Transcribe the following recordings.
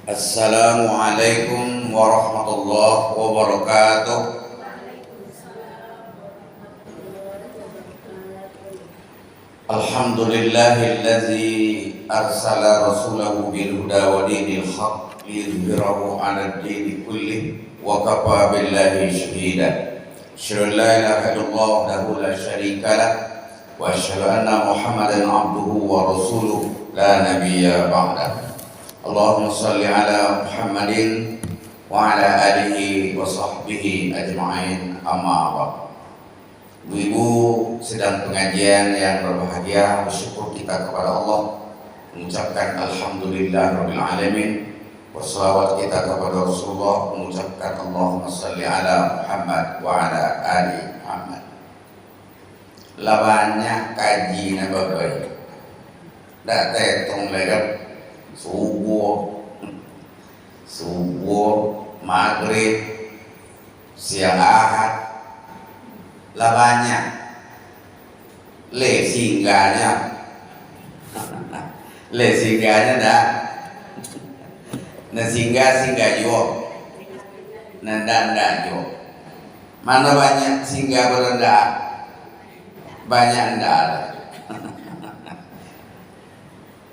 Assalamualaikum warahmatullahi wabarakatuh. Alhamdulillahillazi arsala rasulahu bil huda wa dinil haqq liyudhhirahu 'ala ad-dini kullih wa kafa billahi shahida. Asyhadu an la ilaha illallah wahdahu la syarika lah wa asyhadu anna Muhammadan 'abduhu wa rasuluhu la nabiyya ba'dah. Allahumma salli ala Muhammadin wa ala alihi wa sahbihi ajma'in, amma ba'd. Ibu-ibu sedang pengajian yang berbahagia, bersyukur kita kepada Allah, mengucapkan alhamdulillah rabbil alamin, wassalawat kita kepada Rasulullah, mengucapkan Allahumma salli ala Muhammad wa ala ali Muhammad. Banyak kaji na babai dak tetong legat subuh, maghrib, siang ahad, banyak singgahnya dah singgah juga nanda juga mana banyak singgah berendah banyak ndak ada.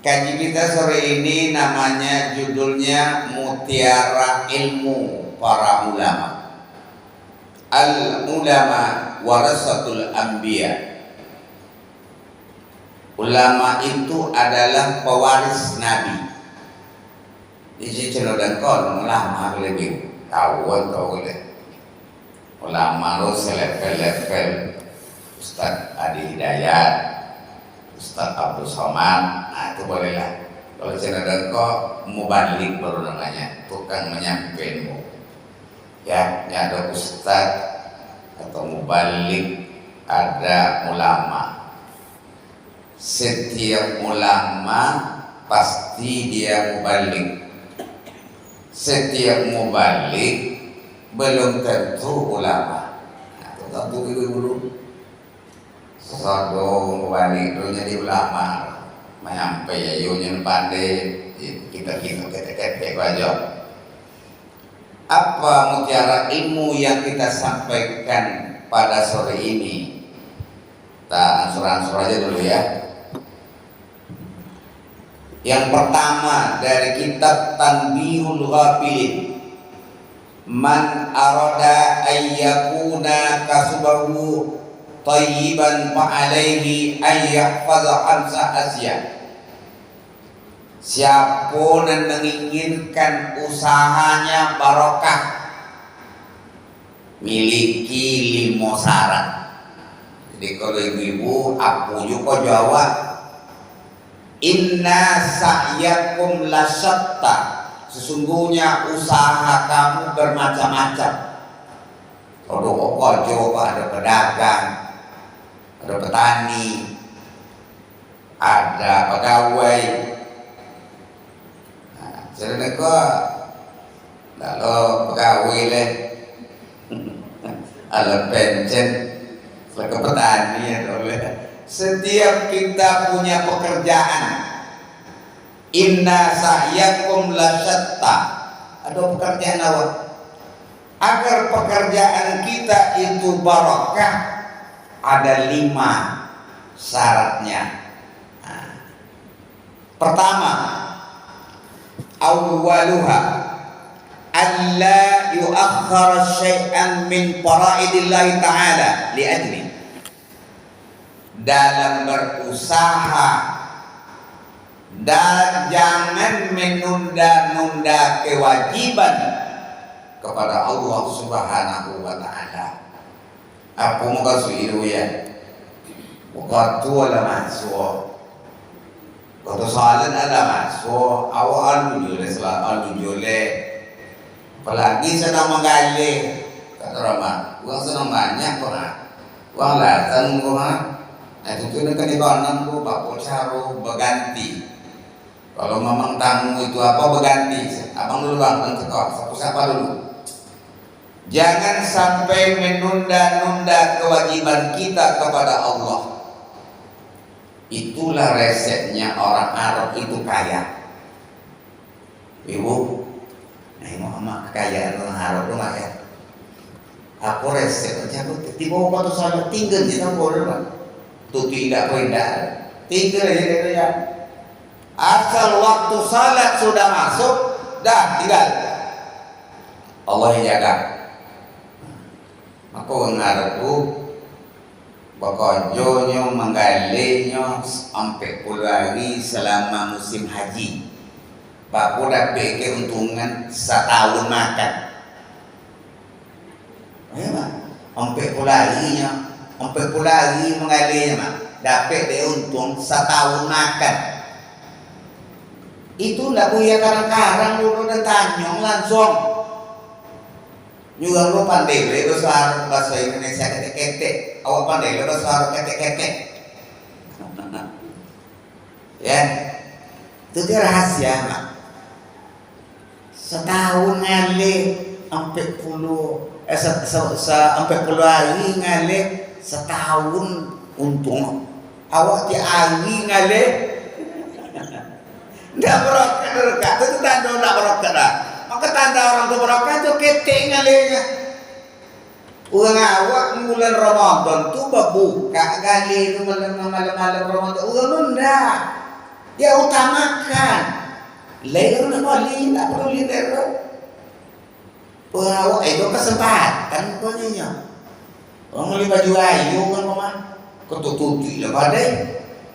Kaji kita sore ini namanya, judulnya Mutiara Ilmu Para Ulama. Al-ulama warasatul anbiya. Ulama itu adalah pewaris Nabi. Isi cenodang kon ulama lebih tahu boleh. Ulama lo selevel Ustaz Adi Hidayat, Ustaz Abdul Somad, nah itu bolehlah. Kalau cenderung kok mubalik baru namanya, tukang menyampaikan. Ya, ada ustaz atau mubalik, ada ulama. Setiap ulama pasti dia mubalik. Setiap mubalik belum tentu ulama. Nah, itu tentu dulu. Sodong balik itu jadi ulama, menyampai ya yunya pandai kita aja. Apa mutiara ilmu yang kita sampaikan pada sore ini? Kita ansur-ansur aja dulu ya. Yang pertama dari kitab Tanbihul Ghafilin, man arada ayyakuna kasubahu Tayyiban fa'alaihi ayyahfadha khamsa asya. Siapa yang menginginkan usahanya barokah, miliki 5 syarat. Jadi kalau ibu-ibu aku juga jawab, inna sa'yakum lasyatta, sesungguhnya usaha kamu bermacam-macam. Kalau kokojo ada pedagang, ada petani, ada pegawai. Nah, jadi kok kalau pegawai leh, ada pensiun, ke petani atau setiap kita punya pekerjaan. Inna sa'yakum lasyatta, ada pekerjaan awak. Agar pekerjaan kita itu barokah, ada 5 syaratnya. Nah, pertama, awwaluha alla yu'akhkhara syai'an min faraidillahi ta'ala li'ajli. Dalam berusaha dan jangan menunda-nunda kewajiban kepada Allah Subhanahu wa ta'ala. Apa muka suiru ya? Muka tua lah masuk. Kata salat ada masuk. Awal alu jole. Apalagi sedang menggali. Kata Rama, uang senang banyak kok. Uang latang kok. Nah itu kan di kanan kok bakul saru berganti. Kalau memang tamu itu apa berganti. Abang dulu bang, satu siapa dulu. Jangan sampai menunda-nunda kewajiban kita kepada Allah. Itulah resepnya orang Arab itu kaya. Ibu, nah ini mama kekayaan orang Arab tuh mak ya. Aku resep aja aku tiba waktu salat tinggal di sana boleh mak. Tuh tidak pindah, tinggal aja dia. Asal waktu salat sudah masuk, dah tinggal. Allah yang jaga. Aku ngarepku Bokojonyo menggalinyo sampai pulari selama musim haji. Pak udah pikir keuntungan setahun makan. Ya mak, sampai pulari menggalinyo mak, dapat dia untung setahun makan. Itu ndak punya karang-karang dulu dan tanyong langsung. Juga lu pandai beli bahasa Indonesia ketek-ketek. Awak pandai beli bahasa ketek-ketek. Ya, itu dia rahasia mak. Setahun ngali sampai puluh hari ngali setahun untung. Awak ti hari ngali. Ndak berokah, itu tanda ndak berokah dah. Maka tanda orang tu berokah tu ketek ngalinya. Orang awak bulan Ramadan tu berbuka gali tu malam-malam Ramadan. Orang ndak. Dia utamakan. Lain nak balik, tak perlu lihat. Orang awak itu kesempatan punya. Orang beli baju ayu kan mama. Ketutupi lah badai.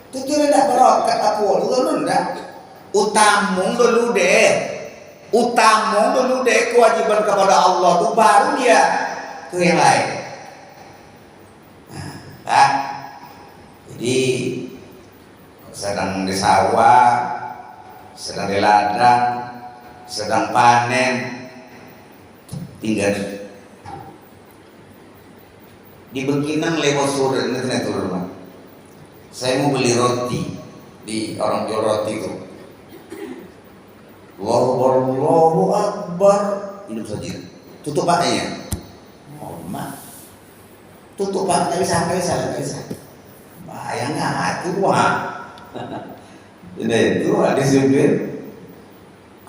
Tu dia ndak berokah apa orang ndak. Utamung dulu deh kewajiban kepada Allah tu baru dia ke yang lain. Nah, jadi sedang di sawah, sedang di ladang, sedang panen, tinggal di Bengkinang lewat sore ini turun. Saya mau beli roti di orang jual roti itu. Allahu Akbar. Hidup saja. Tutup paknya. Oh mak. Tutup paknya bisa. Bayang hati wah. Jadi itu ada sebelum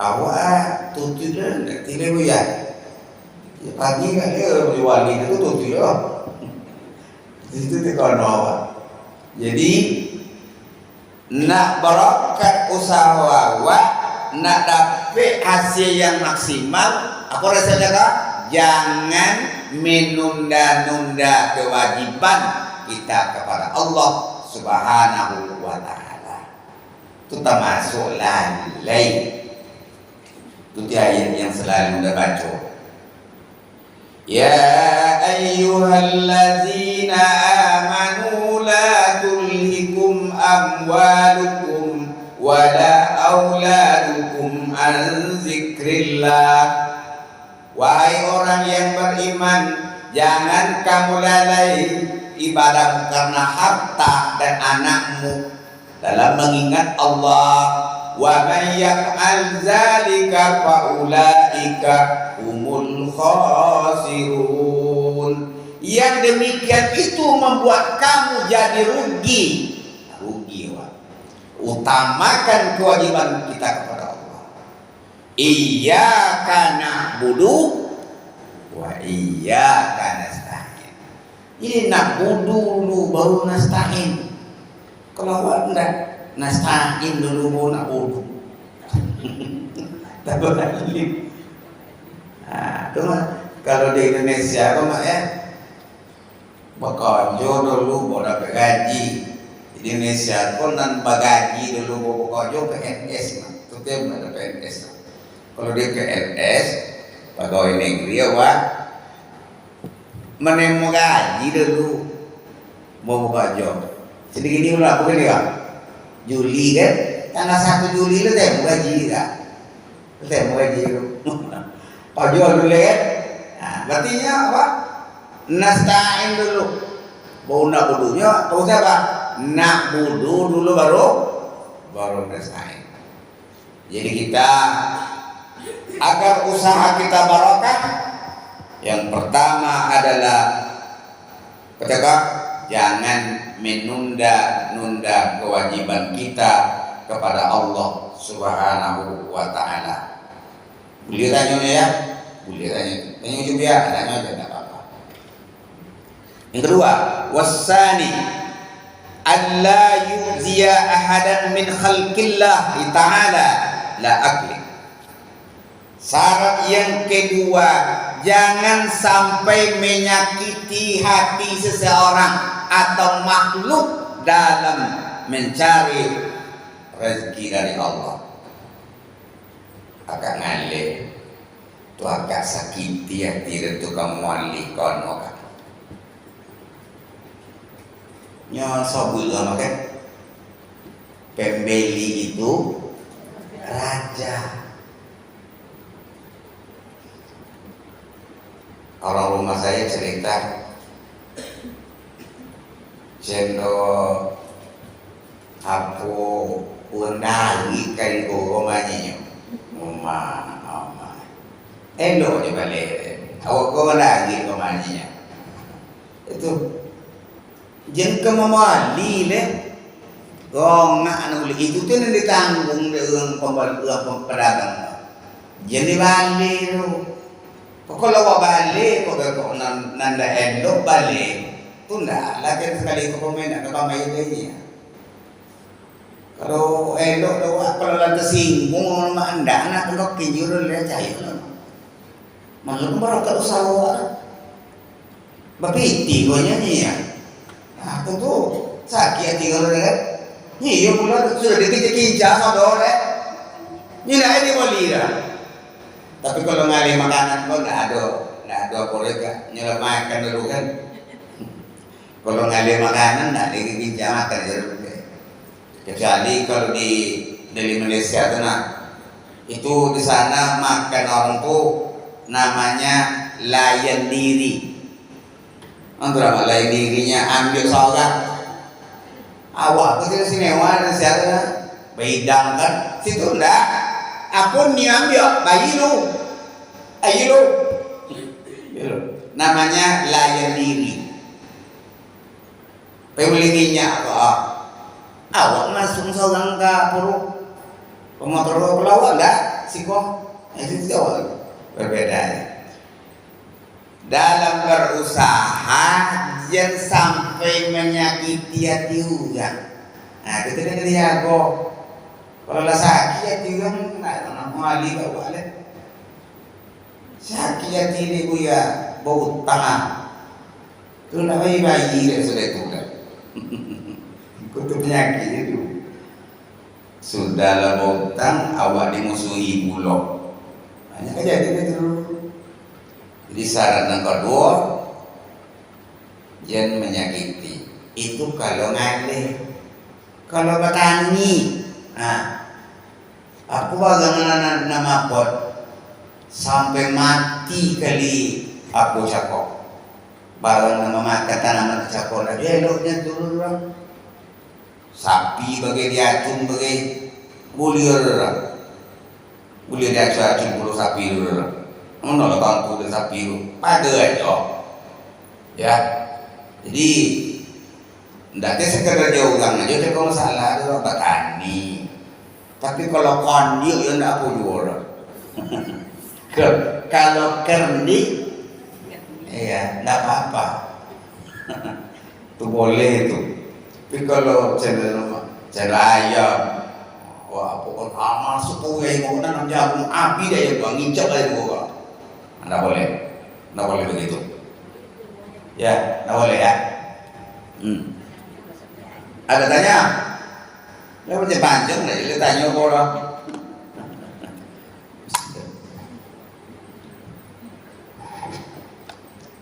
awak tutup dan tidak ya. Pagi kan dia wali itu tutup ya. Itu tekan awak. Jadi nak berangkat usaha awak, nak dapat hasil yang maksimal, apa rasanya kak? Jangan menunda-nunda kewajiban kita kepada Allah Subhanahu wa Ta'ala. Itu termasuk lalai. Itu ayat yang selalu kita baca. Ya ayyuhallazina amanu la tulhikum amwalukum wala auladukum an zikrillah. Wahai orang yang beriman, jangan kamu lalai ibadah karena harta dan anakmu dalam mengingat Allah. Wa man yaf'al dzalika fa ulaika humul khasirun. Yang demikian itu membuat kamu jadi rugi. Utamakan kewajiban kita kepada Allah. Iyyaka na'budu wa iyyaka nasta'in. Jadi na'budu dulu baru nasta'in. Kalau enggak nasta'in dulu baru na'budu. Tak boleh. Nah, kalau di Indonesia apa ya? Bekerja dulu baru dapat gaji. Di Indonesia pun nan bagaji dulu bekerja PNS mah. Itu dia ada PNS. Kalau dia PNS pegawai negeri awak menemu gaji dulu mau bekerja. Jadi gini ulah begini kan. Juli kan tanggal 1 Juli lu temu gaji tak? Temu gaji lu. Kerja dulu kan. Nah, berartinya apa? Nasta'in dulu. Bau nak budunya, tahu siapa? Nak budu dulu baru nasta'in. Jadi kita agar usaha kita barokah, yang pertama adalah jangan menunda-nunda kewajiban kita kepada Allah Subhanahu wa Ta'ala. Boleh tanya ya, boleh tanya juga ya, tanya aja nggak apa-apa. Yang kedua, wasani alla yu'ziya ahadan min khalqillah ta'ala la akli. Syarat yang kedua, jangan sampai menyakiti hati seseorang atau makhluk dalam mencari rezeki dari Allah. Agak ngalih tu agak sakiti hati itu kamu wali kono kan. Nyo sabul kan pembeli itu raja. Orang rumah saya cerita cendol aku undang ikan ko romanya Oma elo di balik awak ko lagi romanya itu jen kemamali le gongak anu itu tuh yang ditanggung dengan pedagang jen dibalik tu. Kalau awak balik, kau nanda endok balik, tu ndak lagi sekali kau komen nak kau main dia. Kalau endok tu, kalau lantas singgung sama anda, anak kau kinjur dia cahaya lah. Malam berapa usaha? Bapiti kau nyanyi ya. Aku tu sakit hati kalau dia. Ni yo pula sudah dikejar sama orang. Ni nak ini boleh dah. Tapi kalau ngalih makanan kau nggak ada koreka nyelamakan dulu kan. Kalau ngalih makanan nggak dikejar makan dulu. Kecuali kalau di Malaysia tu nak itu di sana makan orang tu namanya layan diri. Antara layan dirinya ambil seorang awak tu istimewa dan siapa bidang kan situ ndak. Aku ni ambil bayi lu, ayi lu, namanya layan diri. Pembeli minyak awak masuk seorang ke perut, pemotor pelawak enggak, siko, itu awak berbeda. Dalam berusaha jangan sampai menyakiti hati orang. Nah, kita kena jaga. Kalau lah sakit hati orang, nak mali kau boleh. Sakit hati ni buya bau tangan. Tu nak bayi dia sudah itu kan. Kutu penyakit itu. Sudahlah bau tang, awak dimusuhi bulog. Banyak kejadian itu. Jadi saran yang kedua, jangan menyakiti. Itu kalau ngalih, kalau petani. Aku bagangan nama pot sampai mati kali aku cakap. Barang nama makan tanaman cakap lagi eloknya turun orang. Sapi bagai diacung bagai bulir orang. Bulir diacung bulu sapi orang. Mana lah bangku dan sapi tu pada aja. Ya. Jadi ndak sekedar jauh orang aja cakap masalah tu petani. Tapi kalau kondiuk ya ndak apa jual. Kalau kerni, ya ndak apa-apa. Tu boleh tu. Tapi kalau channel ayam, wah pokok masuk tu yang mau nanam jagung api dah yang buang ngincap aja gua. Ndak boleh begitu. Ya, ndak boleh ya. Ada tanya? Ya macam panjang lah, dia tanya orang.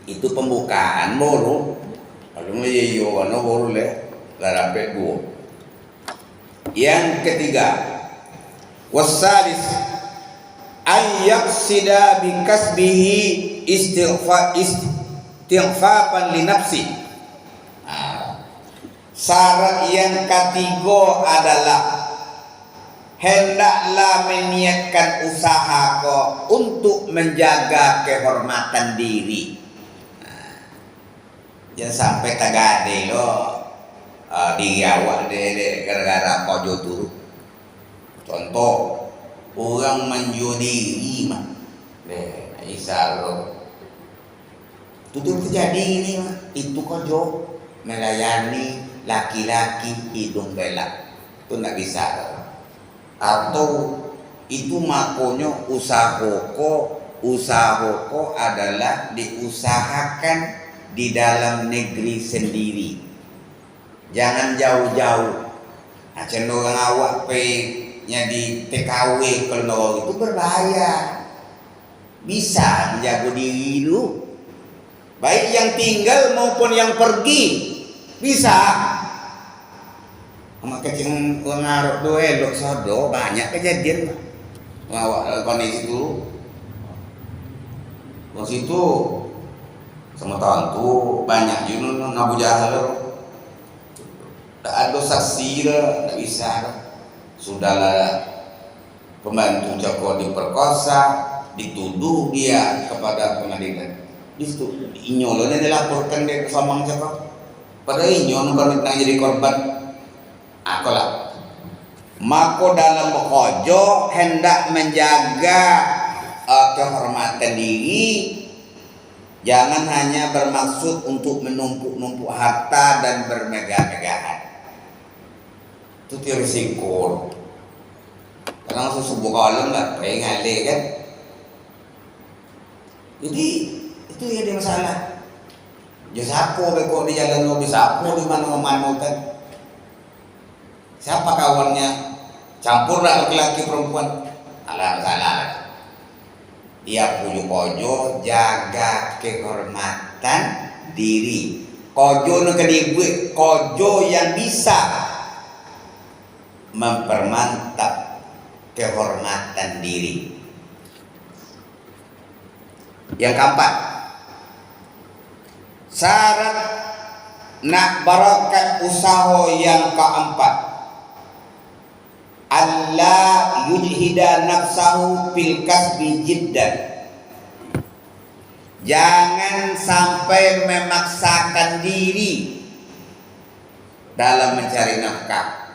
Itu pembukaan baru. Kalau ngayo ano baru le, larapet gua. Yang ketiga, wasalis ayyaqsida bi kasbihi istighfafan li nafsi. Syarat yang ketiga adalah hendaklah meniatkan usaha kau untuk menjaga kehormatan diri. Jangan sampai tagade lo diri awak de gara-gara kau jatuh. Contoh orang menjudiri mah. Isaro. Itu terjadi ini mah. Itu kojo melayani laki-laki hidung belak. Itu nggak bisa. Atau itu makonyo usaha hoko adalah diusahakan di dalam negeri sendiri. Jangan jauh-jauh. Nah, cenderung awak nya di TKW kalau itu berbahaya. Bisa menjaga diri lu. Baik yang tinggal maupun yang pergi. Bisa. Sama kecing ngaruh do elok sodo banyak kejadian. Awak kondisi dulu. Di situ sama tantu banyak juga Abu Jahal. Tak ada saksi dah, tak bisa. Sudahlah pembantu Joko diperkosa, dituduh dia kepada pengadilan. Di situ inyolnya dilaporkan dia ke Somang Joko. Padahal inyol bukan jadi korban. Akolah. Maka dalam bekojo hendak menjaga kehormatan diri. Jangan hanya bermaksud untuk menumpuk-numpuk harta dan bermegah-megahan. Itu risiko. Karena sesubuh kolom lah, pengen ngale kan. Jadi itu ya dia masalah. Ya siapa kok di jalan lo bisa apa di mana-mana kan? Siapa kawannya? Campur lah laki-laki perempuan. Alah salah. Dia punya kojo jaga kehormatan diri. Kojo nak kedibui, kojo yang bisa mempermantap kehormatan diri. Yang keempat, syarat nak barakat usaha yang keempat, Allah yujhida nafsahu fil kasbi jiddan. Jangan sampai memaksakan diri dalam mencari nafkah.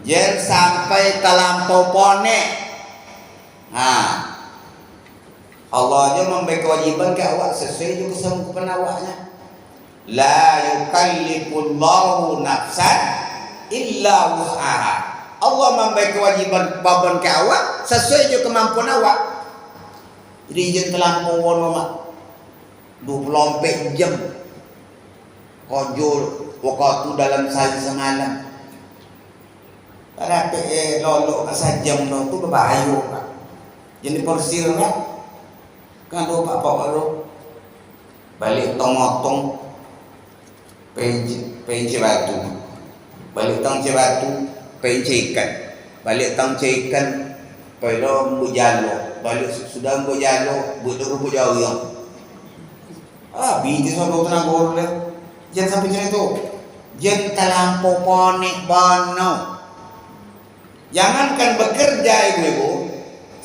Jangan sampai terlampau ponek. Allah aja memberi kewajiban ke awak sesuai juga sanggupan awaknya. La yukallifullahu nafsan illa wus'aha. Allah memberi kewajiban beban ke awak sesuai juga kemampuan awak. Jadi jangan terlampau wono mak 24 jam kojol waktu dalam sehari semalam. Karena lolok sejam tu berbahaya pak. Jadi porsir kan, kan lupa pak baru balik tong-tong penci batu, balik tong batu penci ikan, balik tong ikan pelo bujalo, balik sudah bujalo butuh bujau yang binti soal tenang boleh, jangan sampai macam itu, jangan terlampau ponik bono. Jangankan bekerja ibu-ibu,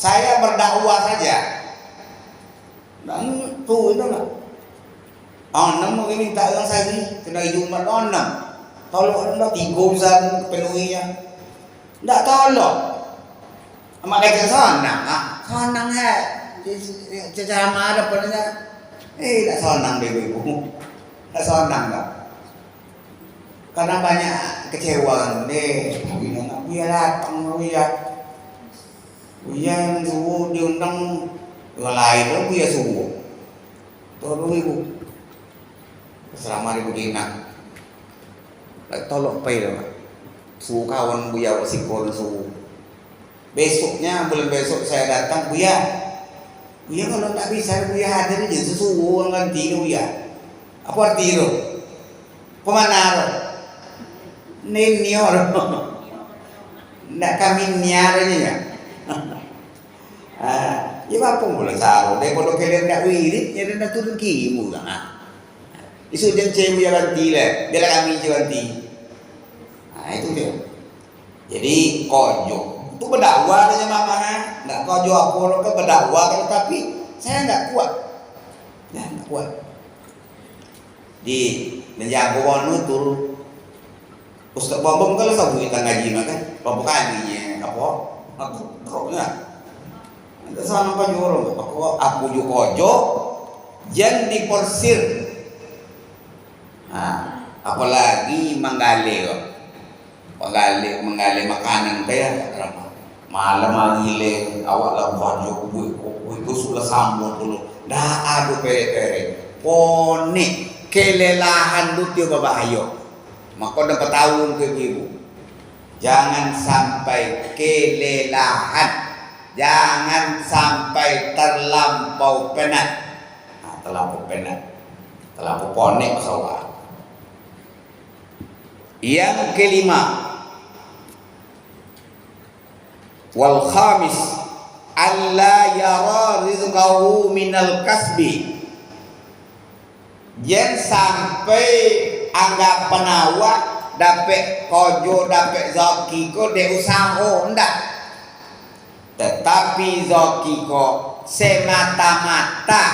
saya berdakwah saja. Dan tuh itu nggak. Onam mungkin minta yang sagi, kena Jumat onam. Tolong anda 3 bisa penuhinya. Nggak tolong. Amak kata sonang, sonang ya. Secara mana pernahnya? Nggak sonang deh ibu. Nggak sonang nggak. Karena banyak kecewa deh. Dia datang Buya yang suruh diundang yang lain dong Buya suruh. Tolong ibu. Selama ibu dina. Tolong pay dong. Suruh kawan Buya sikol suruh. Besoknya bulan besok saya datang Buya. Buya kalau tak bisa Buya hadir aja suruh ganti Buya. Apa arti itu? Pemana? Nenior, nak kami niar aja ya. Ya apa boleh taruh? Dia kalau kalian nak wirid, jadi nak turun kimu lah. Isu jangan cemu ya ganti lah, dia kami ganti. Itu dia. Jadi kojo, itu berdakwah aja mama. Nak kojo apa orang ke berdakwah kalau tapi saya nggak kuat, nggak kuat. Di menjaga wanu turun. Ustaz Bambang kalau sabu kita ngaji makan berapa kalinya apa? Aku ya. Ada sana apa nyuruh? Aku jukojo yang diporsir. Nah, apalagi menggali makanan kayak malam mangile awak lah baju itu sudah sambung dulu. Dah adu pere pone kelelahan lu tiba bahaya. Maka dapat tahun ke ibu. Jangan sampai kelelahan. Jangan sampai terlampau penat. Nah, terlampau penat. Terlampau ponek masalah. Yang kelima, wal khamis alla yara rizqahu minal kasbi. Jangan sampai anggapan awak dapat kojo dapat zaki ko de usaha ndak, tetapi zaki ko semata-mata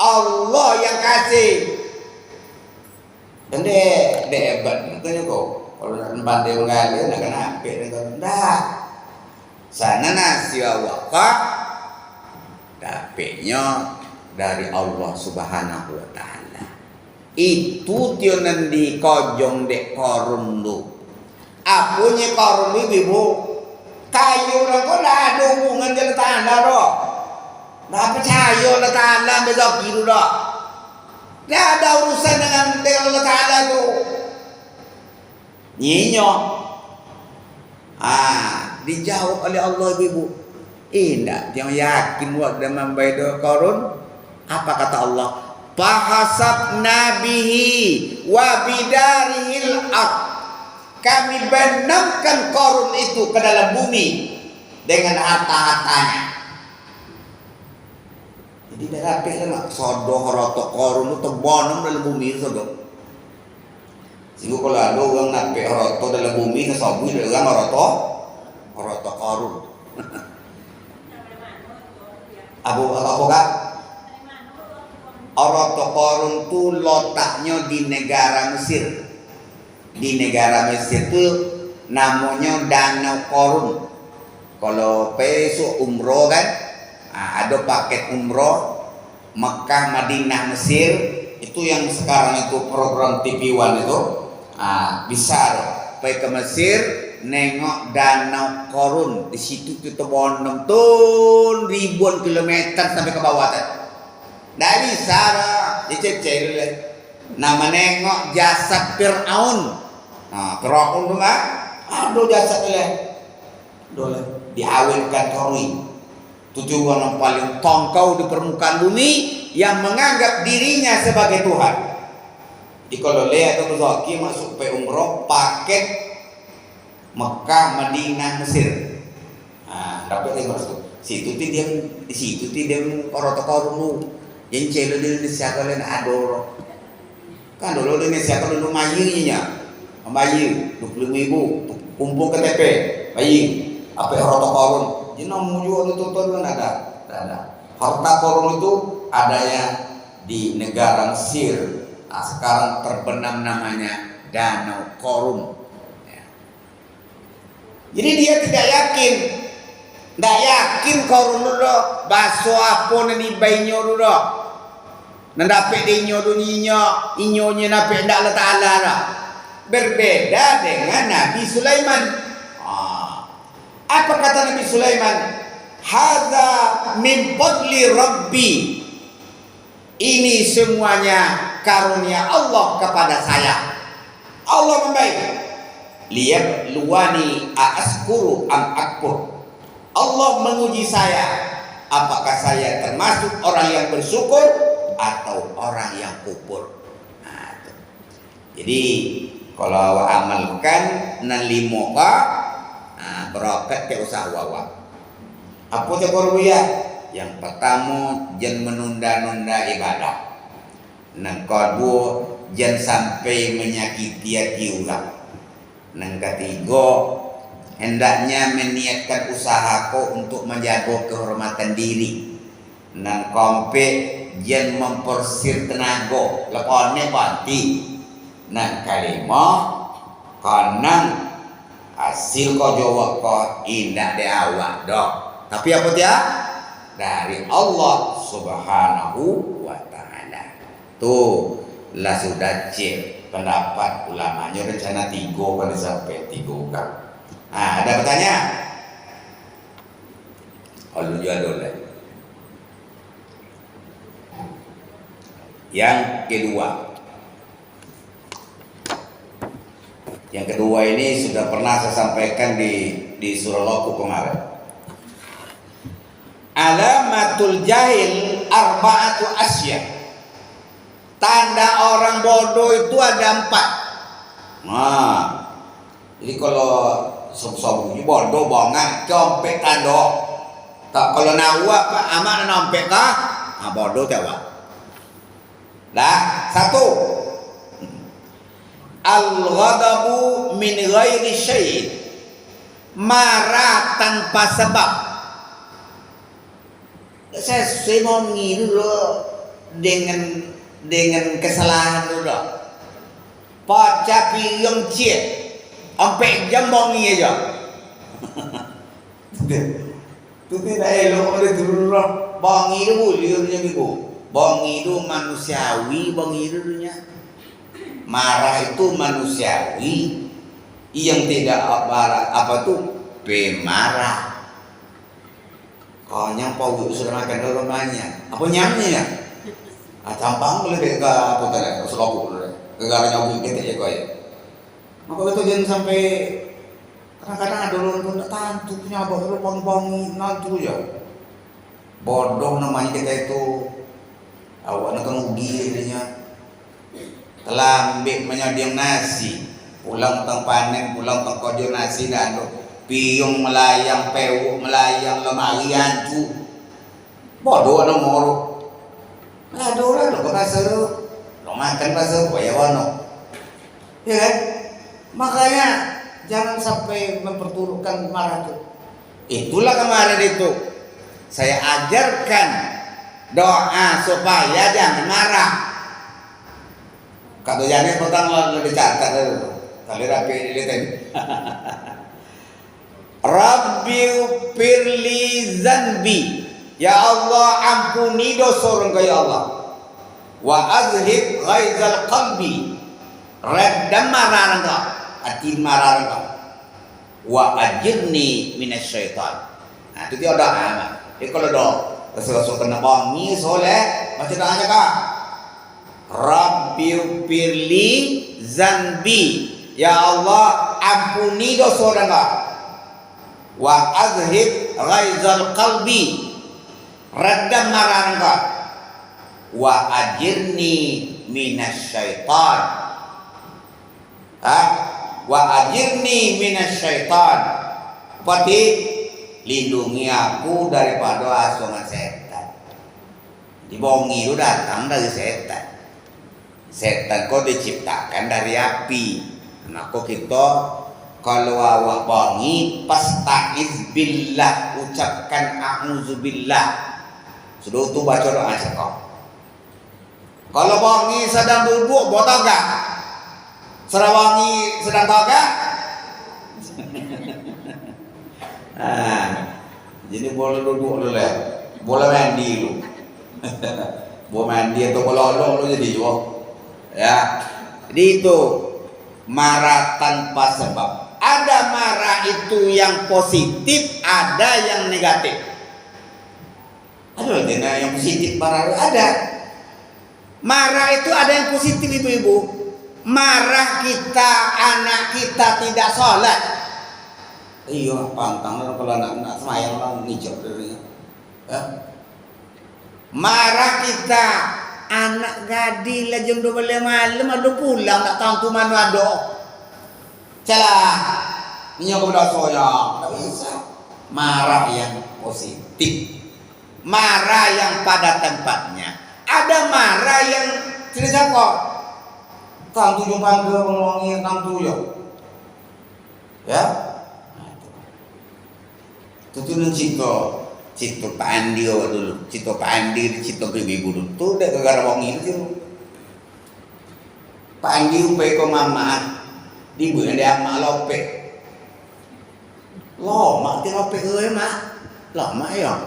Allah yang kasih. Dan dia hebat makanya kok kalau nak pandai mengalir nak kena apik dengan ndak sana nasi awak dapatnya dari Allah Subhanahu wa taala. Itu tio nanti kojong dek korun lu. Apunya korun lu ibu. Kayu lah kok dah ada hubungan dengan tanda doh. Dah percaya lah tanda besok gitu doh. Dah ada urusan dengan Allah Taala tu. Nyinyo. Dijawab oleh Allah ibu. Indah, jangan yakin buat dengan bayar korun. Apa kata Allah? Fahasab nabihi wa bidarihil ard. Kami benamkan korun itu ke dalam bumi dengan harta-hartanya. Jadi dah rapih lah sodoh rotok korun itu terbonong dalam bumi sodoh. Sehingga kalau ada orang napik rotok dalam bumi kesobui dengan rotok korun. Apa kak? Rotok korun itu letaknya di negara Mesir. Di negara Mesir itu namanya Danau Korun. Kalau besok umroh kan, ada paket umroh Mekah, Madinah, Mesir. Itu yang sekarang itu program TV One itu. Bisa pergi ke Mesir, nengok Danau Korun. Di situ kita bonong tuh ribuan kilometer sampai ke bawah tadi. Nggak bisa dicek dulu. Nama nengok jasad Fir'aun. Fir'aun tuh kan, aduh jasad dulu. Diawetkan korui. Tujuan yang paling tongkau di permukaan bumi yang menganggap dirinya sebagai Tuhan. Jadi kalau lihat atau Zaki masuk ke umroh paket Mekah, Madinah, Mesir. Dapat yang masuk. Situ dia korot-korot lu. Yang celo di Indonesia kalian adoro. Kan dulu di Indonesia kalau lu mayinya. Bayi 25.000 kumpul KTP bayi apa harta korun ini juga itu kan ada harta korun itu adanya di negara Mesir. Sekarang terbenam namanya Danau Korun ya. Jadi dia tidak yakin korun dulu baso apa nani bayinya dulu nandape dinyo dunia inyonya nape ndak Allah Taala dah. Berbeda dengan Nabi Sulaiman. Apa kata Nabi Sulaiman? Hadza min fadli Rabbi. Ini semuanya karunia Allah kepada saya. Allah membaik. Liyab luwani a'askuru am akfur. Allah menguji saya. Apakah saya termasuk orang yang bersyukur atau orang yang kufur? Jadi kalau amalkan nalimo ka berokat ke usaha wawa. Apa cakap ya? Yang pertama jangan menunda-nunda ibadah. Yang kedua jangan sampai menyakiti hati orang. Yang ketiga hendaknya meniatkan usahaku untuk menjaga kehormatan diri. Yang keempat jangan mempersir tenaga. Lepas ni pasti. Nah kelima Kanang hasil kau jawab kau indah de awak dok. Tapi apa dia? Dari Allah Subhanahu wa taala. Tuh lah sudah cek pendapat ulamanya rencana 3 pada sampai 3 kan. Nah, ada pertanyaan? Kalau jadul. Yang kedua ini sudah pernah saya sampaikan di surah Luqman kemarin. Alamatul jahil arba'atu asya. Tanda orang bodoh itu ada 4. Nah, jadi kalau sob-sob bodoh bongak compek tando. Tak kalau nawa pak amak nampek kah? Ah bodoh jawab. Dah, 1. Al-ghadabu min ghairi syai'. Marah tanpa sebab. Saya mau ngilu dengan kesalahan dulu. Paca piyong ciet. Sampai jam bongi aja. Itu tidak elok oleh dulu. Bongi itu boleh minggu. Bongi itu manusiawi, bongi itu dunia. Marah itu manusiawi, yang tidak apa tuh pemarah. Kau yang pau sudah makan rumahnya, apa nyamnya ya? Campang boleh ke apa tadi? Selokuk boleh. Negara nyamuk kita ya kau ya. Maka itu jangan sampai kadang-kadang ada orang pun tak tantu punya abang itu bang nantu ya. Bodoh namanya kita itu. Awak nak ugi dirinya. Telah ambil menyediang nasi, pulang teng panen, pulang teng kojo nasi dan piung melayang, pewuk melayang, lemari ancu. Bodoh orang moro. Aduh lah, lo pasar, lo makan pasar, bayar wano. Ya kan? Makanya jangan sampai memperturutkan marah itu. Itulah kemarin itu saya ajarkan doa supaya jangan marah. Kata jangan petang lo dicatat itu. Kali rapi dilihatin. Rabbi firli zanbi. Ya Allah ampuni dosa orang ya Allah. Wa azhib ghaizal qalbi. Reddam marah engkau. Hati marah engkau. Wa ajirni minasyaitan. Nah itu dia doa. Jadi kalau doa sesuatu kena bongi soleh macam doa aja kak. Rabbi firli zanbi. Ya Allah ampuni dosa orang wa azhib ghaizal qalbi. Redam marah engkau. Wa ajirni minasyaitan. Wa ajirni minasyaitan. Seperti lindungi aku daripada asungan setan. Dibongi itu datang dari setan. Setan kok diciptakan dari api. Maka kita kalau awak bongi pasta'iz billah, ucapkan a'udzubillah. Sudah itu baca doa sekok. Kalau bongi sedang duduk buat toga. Sedang bongi sedang toga. Jadi boleh duduk dulu ya. Boleh mandi dulu. Boleh mandi atau boleh olong dulu jadi juga. Ya, jadi itu marah tanpa sebab. Ada marah itu yang positif, ada yang negatif. Ada yang positif marah ada. Marah itu ada yang positif ibu-ibu. Marah kita, anak kita tidak sholat. Iya, pantang kalau anak semayang orang ngijak darinya. Ya. Marah kita. Anak gadis lah jam 12 malam ada pulang tak tahu tu mana ada. Celah. Ini aku berdosa ya. Tak bisa. Marah yang positif. Marah yang pada tempatnya. Ada marah yang tidak kok. Kang tu jumpa ke mengulangi kang tu ya. Ya. Itu mencipta. Cito Pak Andi dulu, Cito Pak Andi, Cito ibu dulu. Tuh udah gara wong itu. Pak Andi upaya ke mama, Di bữa dia mak lopek. Lo mak ti lopek euy mak. Lo mak ya.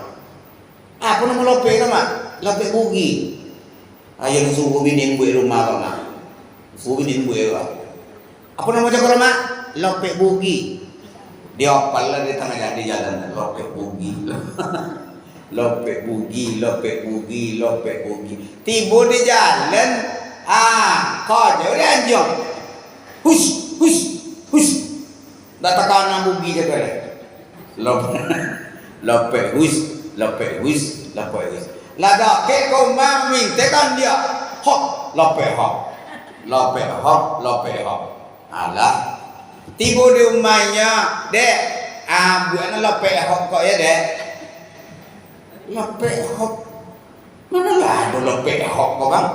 Apa nama lopek tu mak? Lopek bugi. Ayo suruh bini buat rumah kau mak. Suruh bini buat kau. Apa nama cakap mak? Lopek bugi. Dia opal lah di tengah jalan. Lopek bugi. Lopek bugi, lopek bugi, lopek bugi. Tiba di jalan, kau je dia anjong. Hush, hush, hush. Dah tekan nak bugi je kau. Lopek hush, lopek hush, lopek hush. Lada ke kau mami tekan dia. Hop, lopek hop. Lopek hop, lopek hop. Alah. Tiba di rumahnya, dek. Buatnya lopek hop kau ya dek. Lopek hop. Mana lah ada lopek hop kau bang?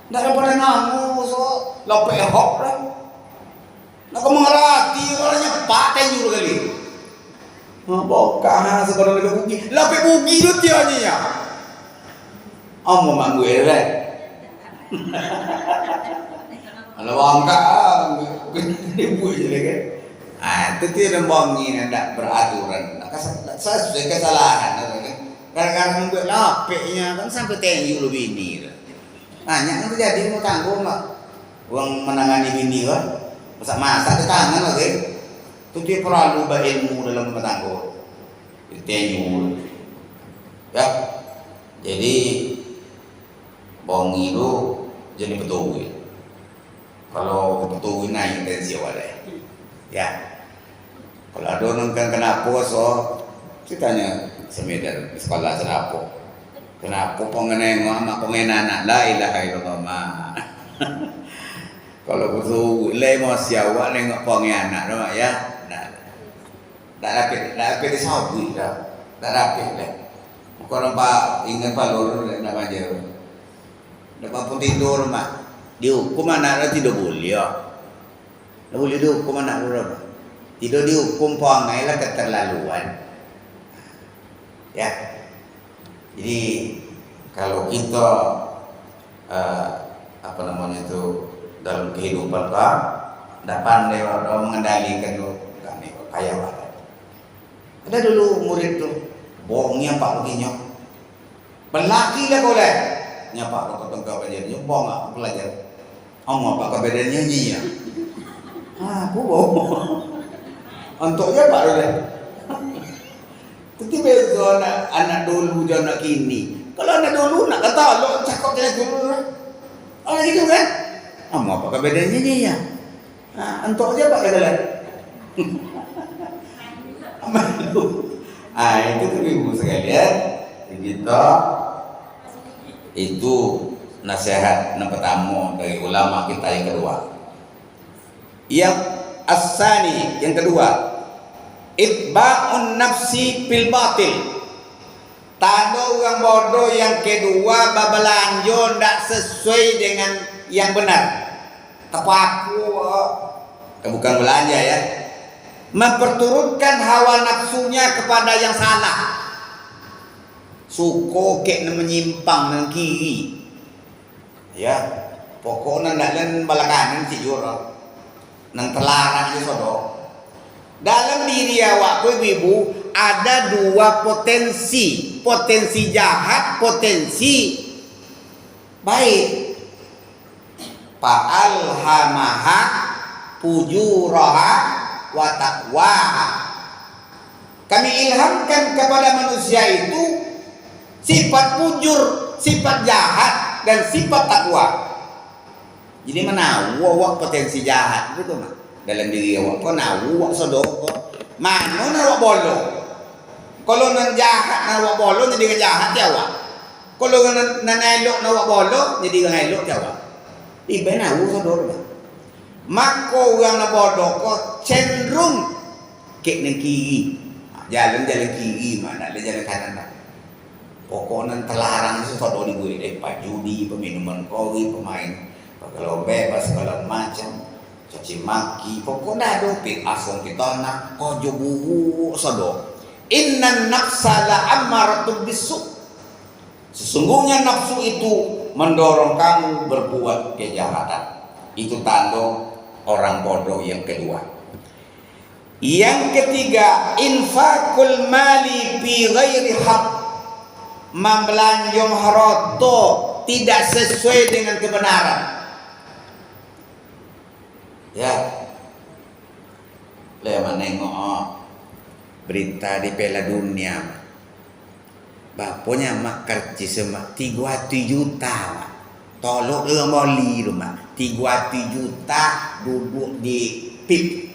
Tak ada pada namu so lopek hop lah. Nak kau mengerti orangnya pakai juru kali. Bokah sekarang lopek bugi. Lopek bugi tu tiada ya. Mak gue lah. Kalau bangka, dia buat je lagi. Itu dia bongi nak beraturan. Sesuai kesalahan. Kadang-kadang buat lapeknya kan sampai tenyu lu bini. Banyak kan terjadi mau tanggung mak. Uang menangani bini kan. Masak ke tangan lagi. Itu dia perlu berilmu dalam rumah tangga. Tenyu. Ya. Jadi bongi itu jadi betul. Kalau betul naik tensi awal ya. Kalau ada orang kenapa so ceritanya semedar sekolah kenapa? Kenapa pengeneng mak pengen anak la ilaha illallah ma. Kalau betul le emosi awak nengok pengen anak mak ya. Tak dapat disabui dah. Tak dapat lah. Kalau pak ingin pak lor nak baca. Dapat pun tidur mak. Dihukum anak tidak boleh ya. Tidak boleh dihukum anak berapa? Tidak dihukum perangai lah keterlaluan. Ya. Jadi kalau kita apa namanya itu dalam kehidupan kita tidak pandai orang mengendalikan tu kayak apa? Ada dulu murid tu bohongnya pak begini. Pelaki lah kau lah. Nyapa kau tengkau belajar, bohong tak belajar. Apa bedanya ni ya? Aku bohong. Untuknya pak dah. Tapi beza anak dulu dan anak kini. Kalau anak dulu nak kata lo cakap dia dulu. Oh gitu kan? Apa bedanya ni ya? Untuknya pak kata lah. Itu tu ibu sekalian. Kita itu nasihat yang pertama dari ulama kita yang kedua. Yang asani yang kedua, itba'un nafsi fil batil. Tanda orang bodoh yang kedua babelanja tidak sesuai dengan yang benar. Terpaku, bukan belanja ya. Memperturutkan hawa nafsunya kepada yang salah. Suko kek menyimpang nang kiri. Ya, pokoknya nak len balakanan si juro. Nang terlarang di sodo. Dalam diri awak ibu ada dua potensi, potensi jahat, potensi baik. Fa'alhamaha fujuraha wa taqwaha. Kami ilhamkan kepada manusia itu sifat fujur, sifat jahat dan sifat takwa. Jadi mana awak potensi jahat itu mah dalam diri awak. Kau nahu awak sodoko. Mana nak awak bolo? Kalau nan jahat nak awak bolo jadi jahat ya awak. Kalau nan elok nak awak bolo jadi elok ya awak. Ibu nahu sodoko. Maka orang nak bodoh kau cenderung ke nang kiri. Jalan-jalan kiri mana le jalan kanan tak. Pokoknya terlarang itu sodok dibuat dari judi, peminuman kori, pemain kalau bebas segala macam, caci maki, pokoknya ada asal kita nak ojo buhu sodok. Inna nafsa la ammaratun bisu. Sesungguhnya nafsu itu mendorong kamu berbuat kejahatan. Itu tanda orang bodoh yang kedua. Yang ketiga, infakul mali fi ghairi haq, membelanjong harta tidak sesuai dengan kebenaran. Ya, lewat nengok berita di Piala Dunia, bapaknya mak kerja semak 3 juta, mak. Tolong orang Bali rumah 3 juta duduk di PIP.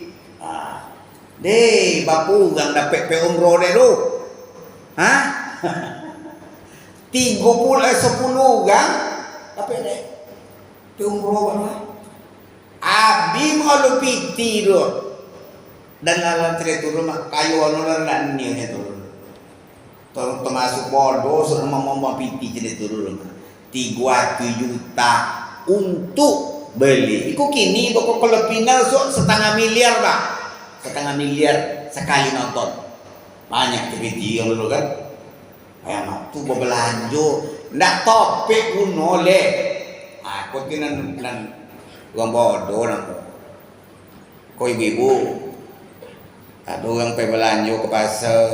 Deh, bapu yang dapat pe umroh deh tu. Hah? 10 orang dapat deh pe umroh mana? Abi mau lu piti tu. Dan lalan cerita rumah kayu anulan dan ni tu. Termasuk bodoh sudah mau piti cerita rumah. 3 juta untuk beli. Iku kini pokok Filipina setengah miliar bah. Setengah miliar sekali nonton. Banyak TV yang dulu kan. Ayam tu berbelanja. Ndak topik pun oleh. Aku kinan orang bodoh nampak. Kau ibu-ibu. Ada orang pergi belanja ke pasar.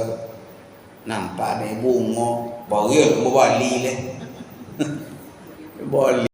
Nampak ni bunga. Baru ke Bali le. Bali.